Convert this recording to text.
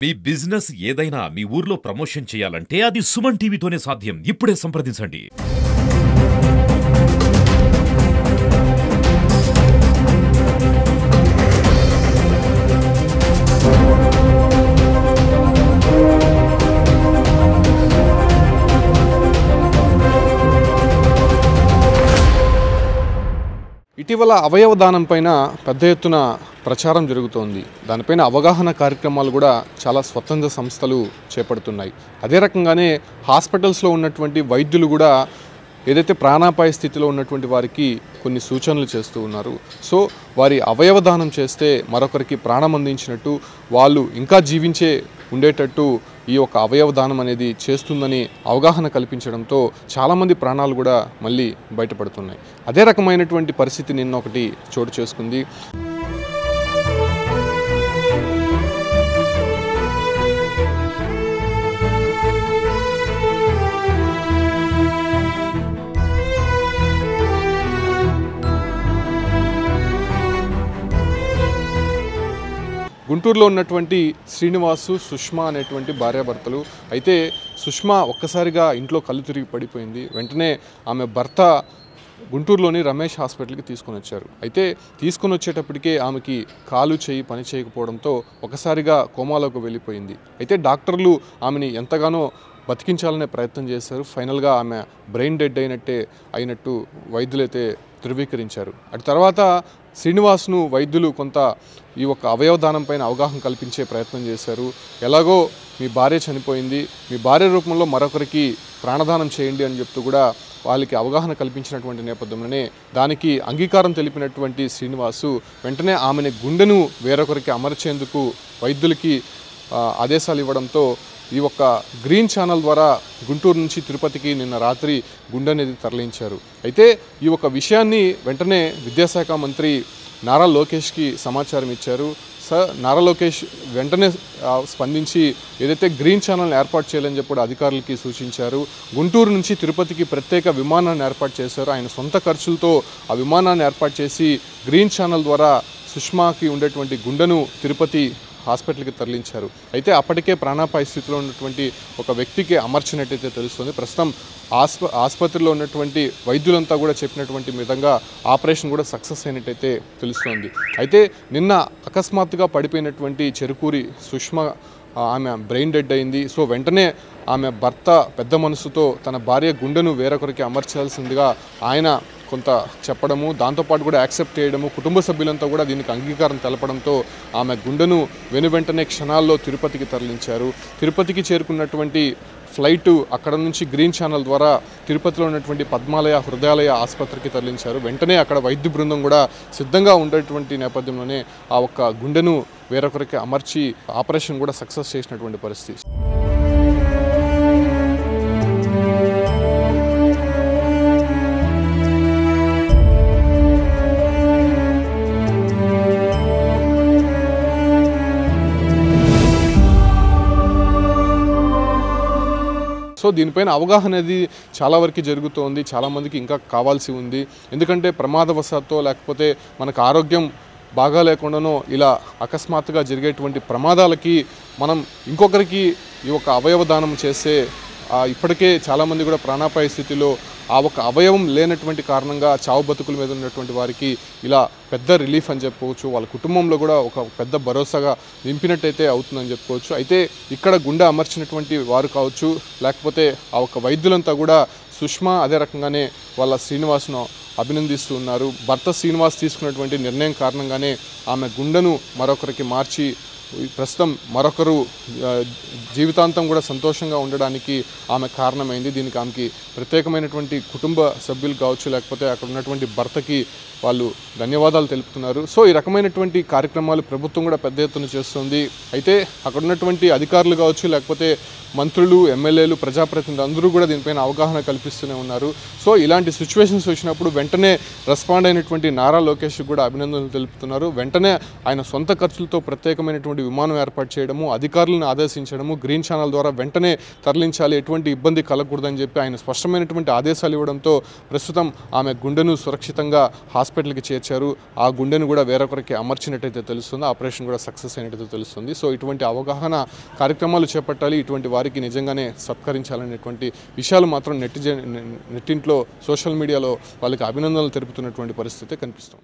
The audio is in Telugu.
మీ బిజినెస్ ఏదైనా మీ ఊర్లో ప్రమోషన్ చేయాలంటే అది సుమన్ టీవీతోనే సాధ్యం. ఇప్పుడే సంప్రదించండి. ఇటీవల అవయవ దానం పైన పెద్ద ఎత్తున ప్రచారం జరుగుతోంది. దానిపైన అవగాహన కార్యక్రమాలు కూడా చాలా స్వచ్ఛంద సంస్థలు చేపడుతున్నాయి. అదే రకంగానే హాస్పిటల్స్లో ఉన్నటువంటి వైద్యులు కూడా ఏదైతే ప్రాణాపాయ స్థితిలో ఉన్నటువంటి వారికి కొన్ని సూచనలు చేస్తూ ఉన్నారు. సో వారి అవయవ దానం చేస్తే మరొకరికి ప్రాణం అందించినట్టు, వాళ్ళు ఇంకా జీవించే ఉండేటట్టు ఈ యొక్క అవయవ దానం అనేది చేస్తుందని అవగాహన కల్పించడంతో చాలామంది ప్రాణాలు కూడా మళ్ళీ బయటపడుతున్నాయి. అదే రకమైనటువంటి పరిస్థితి నిన్న ఒకటి చోటు చేసుకుంది. గుంటూరులో ఉన్నటువంటి శ్రీనివాసు, సుష్మా అనేటువంటి భార్యాభర్తలు. అయితే సుష్మా ఒక్కసారిగా ఇంట్లో కళ్ళు తిరిగి పడిపోయింది. వెంటనే ఆమె భర్త గుంటూరులోని రమేష్ హాస్పిటల్కి తీసుకొని వచ్చారు. అయితే తీసుకొని వచ్చేటప్పటికే ఆమెకి కాలు చేయి పని చేయకపోవడంతో ఒకసారిగా కోమాలోకి వెళ్ళిపోయింది. అయితే డాక్టర్లు ఆమెని ఎంతగానో బతికించాలనే ప్రయత్నం చేశారు. ఫైనల్గా ఆమె బ్రెయిన్ డెడ్ అయినట్టు వైద్యులైతే ధృవీకరించారు. అటు తర్వాత శ్రీనివాస్ను వైద్యులు కొంత ఈ యొక్క అవయవదానం పైన అవగాహన కల్పించే ప్రయత్నం చేశారు. ఎలాగో మీ భార్య చనిపోయింది, మీ భార్య రూపంలో మరొకరికి ప్రాణదానం చేయండి అని చెప్తూ కూడా వాళ్ళకి అవగాహన కల్పించినటువంటి నేపథ్యంలోనే దానికి అంగీకారం తెలిపినటువంటి శ్రీనివాసు వెంటనే ఆమెని గుండెను వేరొకరికి అమర్చేందుకు వైద్యులకి ఆదేశాలు ఇవ్వడంతో ఈ ఒక్క గ్రీన్ ఛానల్ ద్వారా గుంటూరు నుంచి తిరుపతికి నిన్న రాత్రి గుండె అనేది తరలించారు. అయితే ఈ ఒక విషయాన్ని వెంటనే విద్యాశాఖ మంత్రి నారా లోకేష్కి సమాచారం ఇచ్చారు. నారా లోకేష్ వెంటనే స్పందించి ఏదైతే గ్రీన్ ఛానల్ని ఏర్పాటు చేయాలని చెప్పి అధికారులకి సూచించారు. గుంటూరు నుంచి తిరుపతికి ప్రత్యేక విమానాన్ని ఏర్పాటు చేశారు. ఆయన సొంత ఖర్చులతో ఆ విమానాన్ని ఏర్పాటు చేసి గ్రీన్ ఛానల్ ద్వారా సుష్మాకి ఉండేటువంటి గుండెను తిరుపతి హాస్పిటల్కి తరలించారు. అయితే అప్పటికే ప్రాణాపాయ స్థితిలో ఉన్నటువంటి ఒక వ్యక్తికి అమర్చినట్టయితే తెలుస్తుంది. ప్రస్తుతం ఆసుపత్రిలో ఉన్నటువంటి వైద్యులంతా కూడా చెప్పినటువంటి విధంగా ఆపరేషన్ కూడా సక్సెస్ అయినట్టయితే తెలుస్తోంది. అయితే నిన్న అకస్మాత్తుగా పడిపోయినటువంటి చెరుకూరి సుష్మా ఆమె బ్రెయిన్ డెడ్ అయింది. సో వెంటనే ఆమె భర్త పెద్ద మనసుతో తన భార్య గుండెను వేరొకరికి అమర్చాల్సిందిగా ఆయన కొంత చెప్పడము, దాంతోపాటు కూడా యాక్సెప్ట్ చేయడము, కుటుంబ సభ్యులంతా కూడా దీనికి అంగీకారం తెలపడంతో ఆమె గుండెను వెనువెంటనే క్షణాల్లో తిరుపతికి తరలించారు. తిరుపతికి చేరుకున్నటువంటి ఫ్లైటు అక్కడ నుంచి గ్రీన్ ఛానల్ ద్వారా తిరుపతిలో ఉన్నటువంటి పద్మాలయ హృదయాలయ ఆసుపత్రికి తరలించారు. వెంటనే అక్కడ వైద్య బృందం కూడా సిద్ధంగా ఉండేటువంటి నేపథ్యంలోనే ఆ ఒక్క గుండెను వేరొకరికి అమర్చి ఆపరేషన్ కూడా సక్సెస్ చేసినటువంటి పరిస్థితి. సో దీనిపైన అవగాహన అనేది చాలా వరకు జరుగుతోంది. చాలామందికి ఇంకా కావాల్సి ఉంది. ఎందుకంటే ప్రమాదవశాత్తు లేకపోతే మనకు ఆరోగ్యం బాగా లేకుండానో ఇలా అకస్మాత్తుగా జరిగేటువంటి ప్రమాదాలకి మనం ఇంకొకరికి ఈ యొక్క అవయవ దానం చేస్తే ఇప్పటికే చాలామంది కూడా ప్రాణాపాయ స్థితిలో ఆ ఒక అవయవం లేనటువంటి కారణంగా చావు బతుకుల మీద ఉన్నటువంటి వారికి ఇలా పెద్ద రిలీఫ్ అని చెప్పుకోవచ్చు. వాళ్ళ కుటుంబంలో కూడా ఒక పెద్ద భరోసాగా నింపినట్టయితే అవుతుందని చెప్పుకోవచ్చు. అయితే ఇక్కడ గుండె అమర్చినటువంటి వారు కావచ్చు, లేకపోతే ఆ ఒక వైద్యులంతా కూడా సుష్మా అదే రకంగానే వాళ్ళ శ్రీనివాస్ను అభినందిస్తూ ఉన్నారు. భర్త శ్రీనివాస్ తీసుకున్నటువంటి నిర్ణయం కారణంగానే ఆమె గుండెను మరొకరికి మార్చి ప్రస్తుతం మరొకరు జీవితాంతం కూడా సంతోషంగా ఉండడానికి ఆమె కారణమైంది. దీనికి ఆమెకి ప్రత్యేకమైనటువంటి కుటుంబ సభ్యులు కావచ్చు, లేకపోతే అక్కడ ఉన్నటువంటి భర్తకి వాళ్ళు ధన్యవాదాలు తెలుపుతున్నారు. సో ఈ రకమైనటువంటి కార్యక్రమాలు ప్రభుత్వం కూడా పెద్ద ఎత్తున చేస్తుంది. అయితే అక్కడ ఉన్నటువంటి అధికారులు కావచ్చు, లేకపోతే మంత్రులు, ఎమ్మెల్యేలు, ప్రజాప్రతినిధులు అందరూ కూడా దీనిపైన అవగాహన కల్పిస్తూనే ఉన్నారు. సో ఇలాంటి సిచ్యువేషన్స్ వచ్చినప్పుడు వెంటనే రెస్పాండ్ అయినటువంటి నారా లోకేష్ కూడా అభినందనలు తెలుపుతున్నారు. వెంటనే ఆయన సొంత ఖర్చులతో ప్రత్యేకమైనటువంటి ప్రత్యేకమైనటువంటి విమానం ఏర్పాటు చేయడము, అధికారులను ఆదేశించడము, గ్రీన్ ఛానల్ ద్వారా వెంటనే తరలించాలి, ఎటువంటి ఇబ్బంది కలగకూడదని చెప్పి ఆయన స్పష్టమైనటువంటి ఆదేశాలు ఇవ్వడంతో ప్రస్తుతం ఆమె గుండెను సురక్షితంగా హాస్పిటల్కి చేర్చారు. ఆ గుండెను కూడా వేరొకరికి అమర్చినట్టయితే తెలుస్తుంది. ఆపరేషన్ కూడా సక్సెస్ అయినట్టయితే తెలుస్తుంది. సో ఇటువంటి అవగాహన కార్యక్రమాలు చేపట్టాలి, ఇటువంటి వారికి నిజంగానే సత్కరించాలనేటువంటి విషయాలు మాత్రం నెట్టింట్లో సోషల్ మీడియాలో వాళ్ళకి అభినందనలు తెలుపుతున్నటువంటి పరిస్థితి కనిపిస్తుంది.